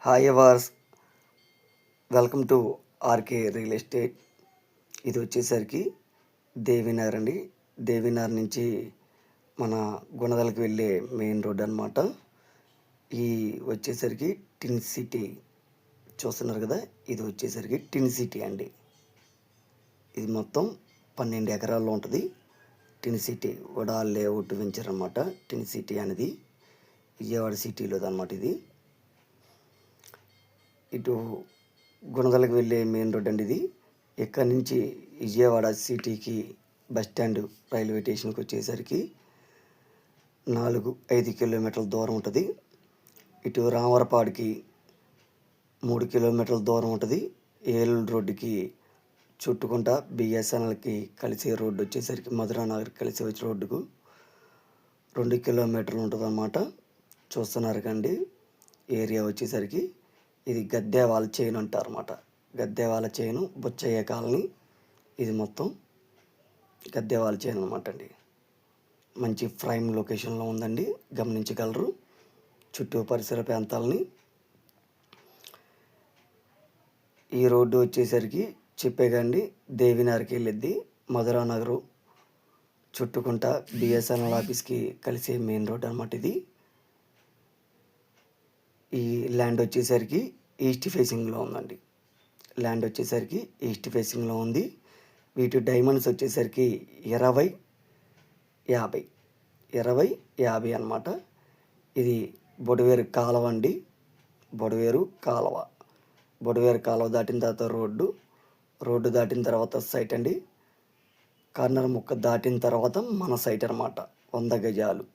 Hi ఎవర్స్, welcome to RK real estate. ఇది వచ్చేసరికి దేవినగర్ అండి. దేవినగర్ నుంచి మన గుణదలకి వెళ్ళే మెయిన్ రోడ్ అనమాట. ఈ వచ్చేసరికి టిన్ సిటీ చూస్తున్నారు కదా, ఇది వచ్చేసరికి టిన్ సిటీ అండి. ఇది మొత్తం 12 ఎకరాల్లో ఉంటుంది. టిన్ సిటీ వడా లేఅవుట్ వెంచర్ అనమాట. టిన్ సిటీ అనేది విజయవాడ సిటీలోది అనమాట. ఇది ఇటు గుణదలకు వెళ్ళే మెయిన్ రోడ్ అండి. ఇది ఇక్కడి నుంచి విజయవాడ సిటీకి బస్ స్టాండ్ రైల్వే స్టేషన్కి వచ్చేసరికి 4-5 కిలోమీటర్ల దూరం ఉంటుంది. ఇటు రామవరపాడుకి 3 కిలోమీటర్ల దూరం ఉంటుంది. ఏలూరు రోడ్డుకి చుట్టుకుంటా బిఎస్ఎన్ఎల్కి కలిసే రోడ్డు వచ్చేసరికి మధురానగర్ కలిసి వచ్చే రోడ్డుకు 2 కిలోమీటర్లు ఉంటుంది అన్నమాట. చూస్తున్నారు కండి ఏరియా వచ్చేసరికి ఇది గద్దేవాల చైన్ అంటారు అన్నమాట. గద్దేవాల చైను బుచ్చయ్య కాలనీ. ఇది మొత్తం గద్దేవాల చైన్ అనమాట అండి. మంచి ప్రైమ్ లొకేషన్లో ఉందండి, గమనించగలరు చుట్టూ పరిసర ప్రాంతాలని. ఈ రోడ్డు వచ్చేసరికి చెప్పేకండి దేవినగర్కి వెళ్ళిద్ది. మధురానగరు చుట్టుకుంటా బిఎస్ఎన్ఎల్ ఆఫీస్కి కలిసే మెయిన్ రోడ్ అనమాట. ఇది ఈ ల్యాండ్ వచ్చేసరికి ఈస్ట్ ఫేసింగ్లో ఉందండి. ల్యాండ్ వచ్చేసరికి ఈస్ట్ ఫేసింగ్లో ఉంది. వీటి డైమండ్స్ వచ్చేసరికి 20-50 20-50 అనమాట. ఇది బొడవేరు కాలువ అండి. బొడవేరు కాలువ దాటిన తర్వాత రోడ్డు దాటిన తర్వాత సైట్ అండి. కార్నర్ ముక్క దాటిన తర్వాత మన సైట్ అనమాట. 100 గజాలు.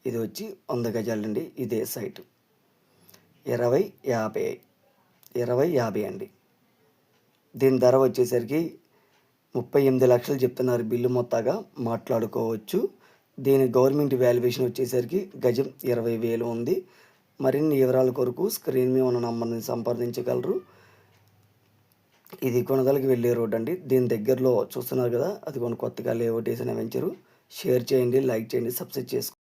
ఇది వచ్చి 100 గజాలు అండి. ఇదే సైటు 20-50 అండి. దీని ధర వచ్చేసరికి 38 లక్షలు చెప్తున్నారు. బిల్లు మొత్తంగా మాట్లాడుకోవచ్చు. దీని గవర్నమెంట్ వాల్యుయేషన్ వచ్చేసరికి గజం 20,000 ఉంది. మరిన్ని వివరాల కొరకు స్క్రీన్ మీద ఉన్న నంబర్ని సంప్రదించగలరు. ఇది కొనదలకి వెళ్ళే రోడ్ అండి. దీని దగ్గరలో చూస్తున్నారు కదా, అది కొత్తగా లేఅవుట్ వేసిన వెంచరు. షేర్ చేయండి, లైక్ చేయండి, సబ్స్క్రైబ్ చేసుకోండి.